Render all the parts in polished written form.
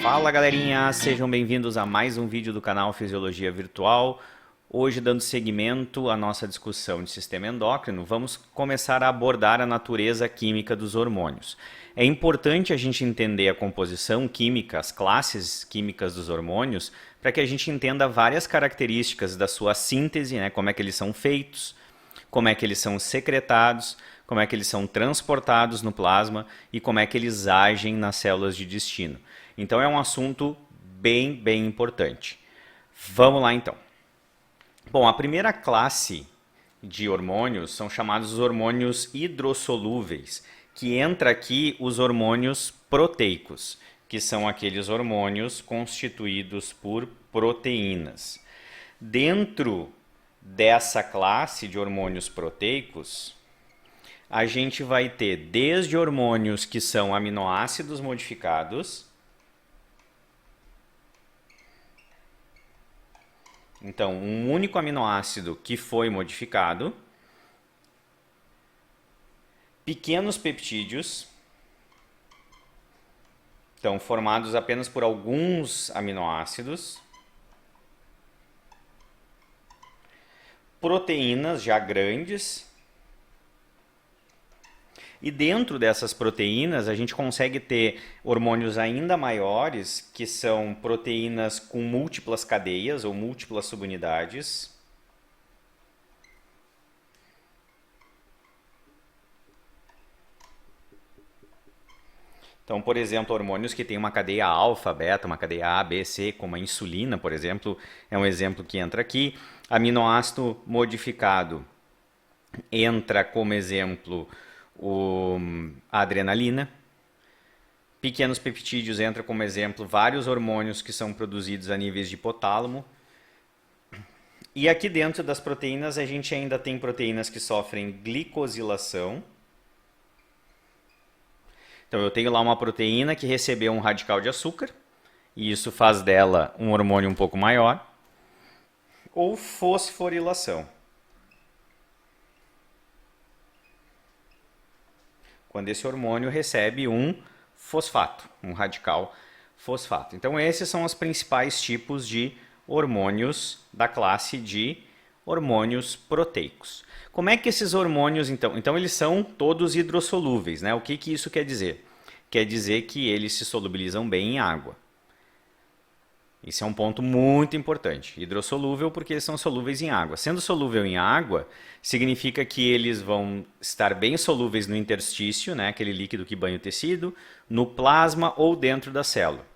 Fala galerinha, sejam bem-vindos a mais um vídeo do canal Fisiologia Virtual. Hoje, dando seguimento à nossa discussão de sistema endócrino, vamos começar a abordar a natureza química dos hormônios. É importante a gente entender a composição química, as classes químicas dos hormônios, para que a gente entenda várias características da sua síntese, né, como é que eles são feitos, como é que eles são secretados, como é que eles são transportados no plasma e como é que eles agem nas células de destino. Então é um assunto bem importante. Vamos lá então. Bom, a primeira classe de hormônios são chamados os hormônios hidrossolúveis, que entra aqui os hormônios proteicos, que são aqueles hormônios constituídos por proteínas. Dentro dessa classe de hormônios proteicos, a gente vai ter desde hormônios que são aminoácidos modificados. Então, um único aminoácido que foi modificado, pequenos peptídeos, então formados apenas por alguns aminoácidos, proteínas já grandes, e dentro dessas proteínas a gente consegue ter hormônios ainda maiores, que são proteínas com múltiplas cadeias ou múltiplas subunidades. Então, por exemplo, hormônios que têm uma cadeia alfa, beta, uma cadeia A, B, C, como a insulina, por exemplo, é um exemplo que entra aqui. Aminoácido modificado entra como exemplo a adrenalina. Pequenos peptídeos entra como exemplo vários hormônios que são produzidos a níveis de hipotálamo. E aqui dentro das proteínas a gente ainda tem proteínas que sofrem glicosilação. Então eu tenho lá uma proteína que recebeu um radical de açúcar, e isso faz dela um hormônio um pouco maior. Ou fosforilação. Quando esse hormônio recebe um fosfato, um radical fosfato. Então esses são os principais tipos de hormônios da classe de hormônios proteicos. Como é que esses hormônios, então eles são todos hidrossolúveis, né? O que isso quer dizer? Quer dizer que eles se solubilizam bem em água. Esse é um ponto muito importante. Hidrossolúvel porque eles são solúveis em água. Sendo solúvel em água, significa que eles vão estar bem solúveis no interstício, né, aquele líquido que banha o tecido, no plasma ou dentro da célula.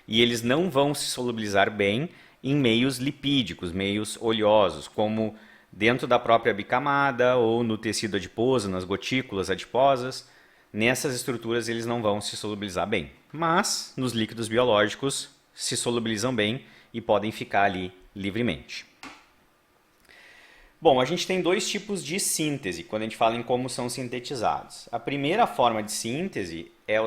E eles não vão se solubilizar bem em meios lipídicos, meios oleosos, como dentro da própria bicamada ou no tecido adiposo, nas gotículas adiposas. Nessas estruturas eles não vão se solubilizar bem. Mas nos líquidos biológicos se solubilizam bem e podem ficar ali livremente. Bom, a gente tem dois tipos de síntese quando a gente fala em como são sintetizados. A primeira forma de síntese é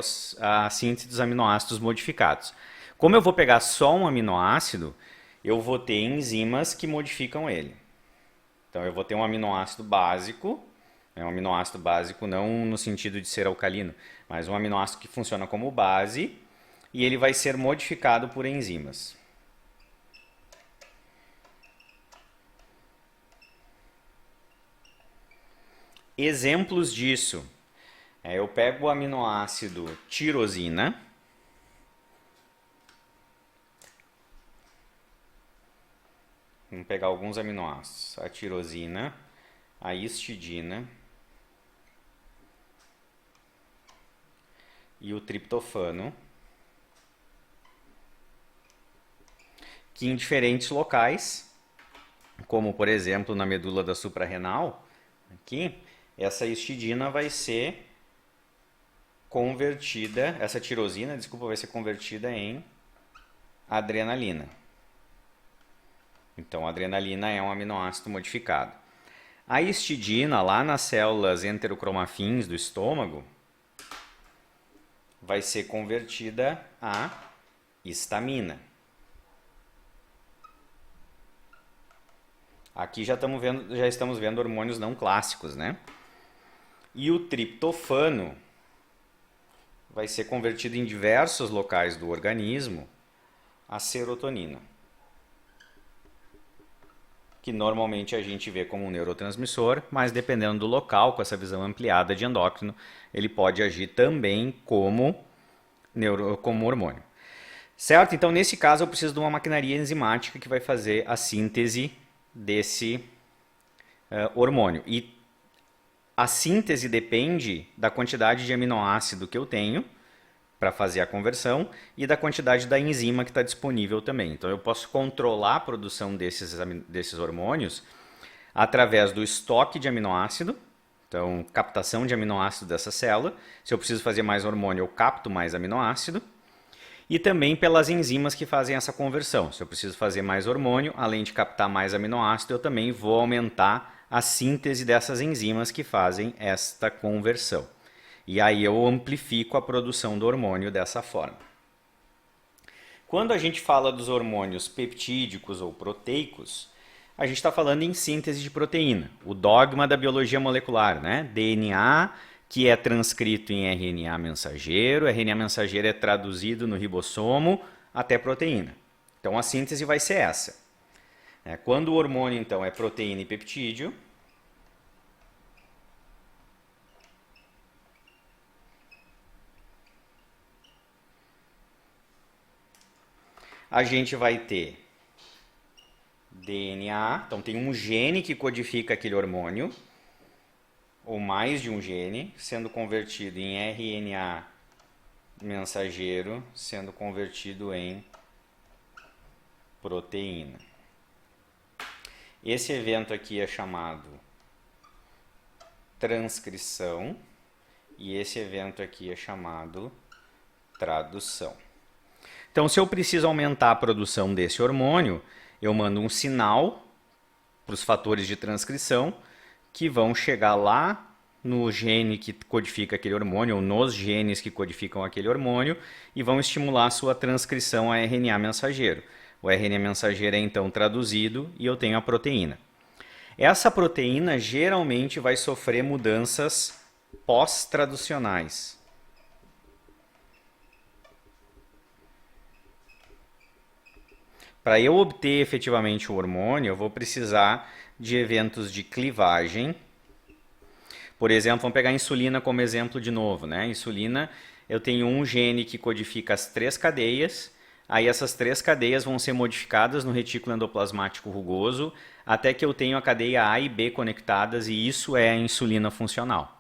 a síntese dos aminoácidos modificados. Como eu vou pegar só um aminoácido, eu vou ter enzimas que modificam ele. Então eu vou ter um aminoácido básico, um aminoácido básico não no sentido de ser alcalino, mas um aminoácido que funciona como base, e ele vai ser modificado por enzimas. Exemplos disso. Eu pego o aminoácido tirosina. Vamos pegar alguns aminoácidos. A tirosina, a histidina e o triptofano, que em diferentes locais, como por exemplo na medula da suprarrenal, aqui, essa histidina vai ser convertida, essa tirosina, desculpa, vai ser convertida em adrenalina. Então a adrenalina é um aminoácido modificado. A histidina, lá nas células enterocromafins do estômago, vai ser convertida a histamina. Aqui já estamos vendo hormônios não clássicos, né? E o triptofano vai ser convertido em diversos locais do organismo a serotonina, que normalmente a gente vê como um neurotransmissor, mas dependendo do local, com essa visão ampliada de endócrino, ele pode agir também como hormônio. Certo? Então, nesse caso, eu preciso de uma maquinaria enzimática que vai fazer a síntese desse hormônio. E a síntese depende da quantidade de aminoácido que eu tenho para fazer a conversão e da quantidade da enzima que está disponível também. Então, eu posso controlar a produção desses hormônios através do estoque de aminoácido, então, captação de aminoácido dessa célula. Se eu preciso fazer mais hormônio, eu capto mais aminoácido. E também pelas enzimas que fazem essa conversão. Se eu preciso fazer mais hormônio, além de captar mais aminoácido, eu também vou aumentar a síntese dessas enzimas que fazem esta conversão. E aí eu amplifico a produção do hormônio dessa forma. Quando a gente fala dos hormônios peptídicos ou proteicos, a gente está falando em síntese de proteína. O dogma da biologia molecular, né? DNA, que é transcrito em RNA mensageiro, RNA mensageiro é traduzido no ribossomo até proteína. Então a síntese vai ser essa. Quando o hormônio então é proteína e peptídeo, a gente vai ter DNA, então tem um gene que codifica aquele hormônio, ou mais de um gene, sendo convertido em RNA mensageiro, sendo convertido em proteína. Esse evento aqui é chamado transcrição e esse evento aqui é chamado tradução. Então, se eu preciso aumentar a produção desse hormônio, eu mando um sinal para os fatores de transcrição que vão chegar lá no gene que codifica aquele hormônio, ou nos genes que codificam aquele hormônio, e vão estimular a sua transcrição a RNA mensageiro. O RNA mensageiro é então traduzido e eu tenho a proteína. Essa proteína geralmente vai sofrer mudanças pós-traducionais. Para eu obter efetivamente o hormônio, eu vou precisar de eventos de clivagem. Por exemplo, vamos pegar a insulina como exemplo de novo, né? Insulina, eu tenho um gene que codifica as 3 cadeias, aí essas 3 cadeias vão ser modificadas no retículo endoplasmático rugoso, até que eu tenho a cadeia A e B conectadas, e isso é a insulina funcional.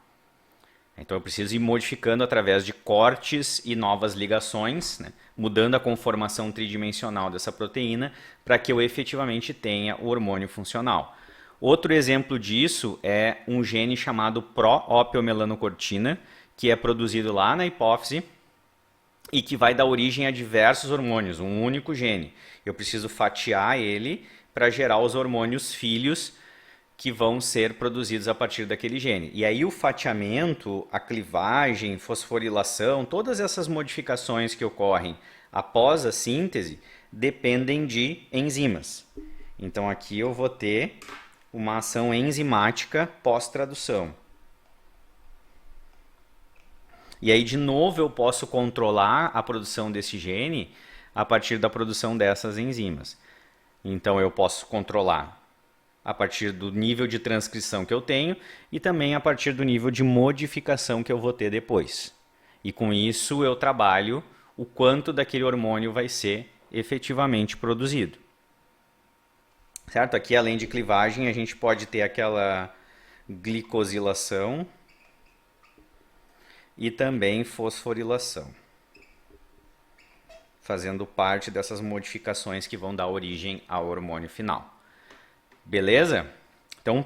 Então eu preciso ir modificando através de cortes e novas ligações, né? Mudando a conformação tridimensional dessa proteína, para que eu efetivamente tenha o hormônio funcional. Outro exemplo disso é um gene chamado pró-opiomelanocortina, que é produzido lá na hipófise e que vai dar origem a diversos hormônios, um único gene. Eu preciso fatiar ele para gerar os hormônios filhos que vão ser produzidos a partir daquele gene. E aí o fatiamento, a clivagem, fosforilação, todas essas modificações que ocorrem após a síntese dependem de enzimas. Então aqui eu vou ter uma ação enzimática pós-tradução. E aí, de novo, eu posso controlar a produção desse gene a partir da produção dessas enzimas. Então, eu posso controlar a partir do nível de transcrição que eu tenho e também a partir do nível de modificação que eu vou ter depois. E com isso, eu trabalho o quanto daquele hormônio vai ser efetivamente produzido. Certo? Aqui, além de clivagem, a gente pode ter aquela glicosilação e também fosforilação, fazendo parte dessas modificações que vão dar origem ao hormônio final. Beleza? Então,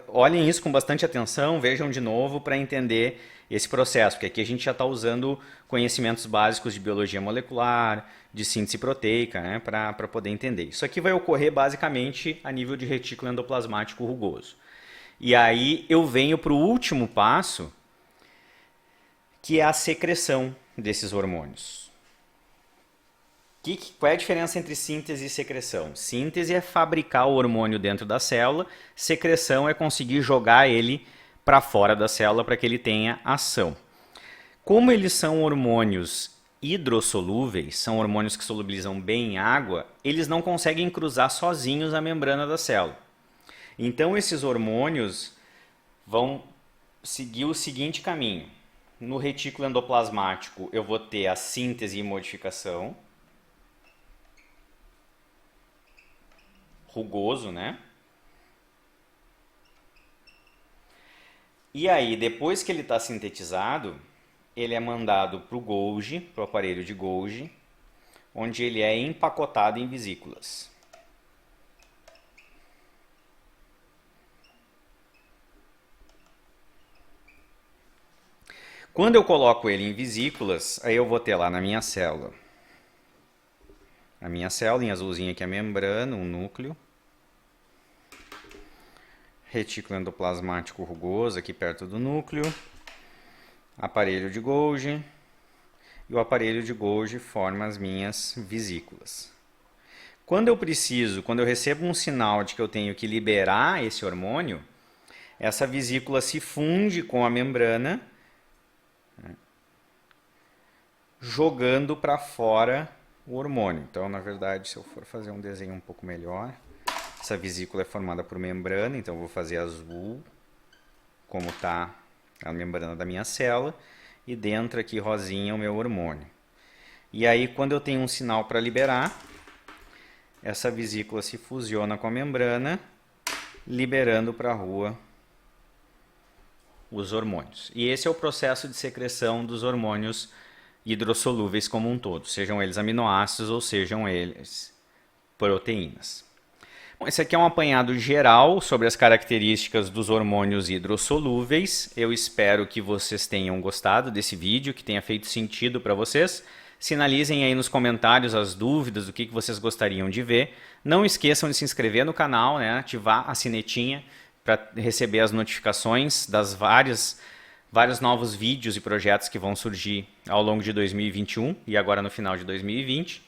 olhem isso com bastante atenção, vejam de novo para entender esse processo, porque aqui a gente já está usando conhecimentos básicos de biologia molecular, de síntese proteica, né, para poder entender. Isso aqui vai ocorrer basicamente a nível de retículo endoplasmático rugoso. E aí eu venho para o último passo, que é a secreção desses hormônios. Qual é a diferença entre síntese e secreção? Síntese é fabricar o hormônio dentro da célula, secreção é conseguir jogar ele para fora da célula para que ele tenha ação. Como eles são hormônios hidrossolúveis, são hormônios que solubilizam bem em água, eles não conseguem cruzar sozinhos a membrana da célula. Então esses hormônios vão seguir o seguinte caminho. No retículo endoplasmático eu vou ter a síntese e modificação, rugoso, né? E aí, depois que ele está sintetizado, ele é mandado para o Golgi, para o aparelho de Golgi, onde ele é empacotado em vesículas. Quando eu coloco ele em vesículas, aí eu vou ter lá na minha célula. A minha célula, em azulzinho aqui a membrana, um núcleo. Retículo endoplasmático rugoso aqui perto do núcleo. Aparelho de Golgi. E o aparelho de Golgi forma as minhas vesículas. Quando eu recebo um sinal de que eu tenho que liberar esse hormônio, essa vesícula se funde com a membrana, jogando para fora o hormônio. Então, na verdade, se eu for fazer um desenho um pouco melhor, essa vesícula é formada por membrana, então eu vou fazer azul, como está a membrana da minha célula, e dentro aqui rosinha o meu hormônio. E aí, quando eu tenho um sinal para liberar, essa vesícula se fusiona com a membrana, liberando para a rua os hormônios. E esse é o processo de secreção dos hormônios hidrossolúveis como um todo, sejam eles aminoácidos ou sejam eles proteínas. Bom, esse aqui é um apanhado geral sobre as características dos hormônios hidrossolúveis. Eu espero que vocês tenham gostado desse vídeo, que tenha feito sentido para vocês. Sinalizem aí nos comentários as dúvidas do que vocês gostariam de ver. Não esqueçam de se inscrever no canal, né? Ativar a sinetinha para receber as notificações das vários novos vídeos e projetos que vão surgir ao longo de 2021 e agora no final de 2020.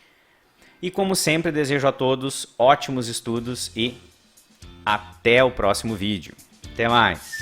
E como sempre, desejo a todos ótimos estudos e até o próximo vídeo. Até mais!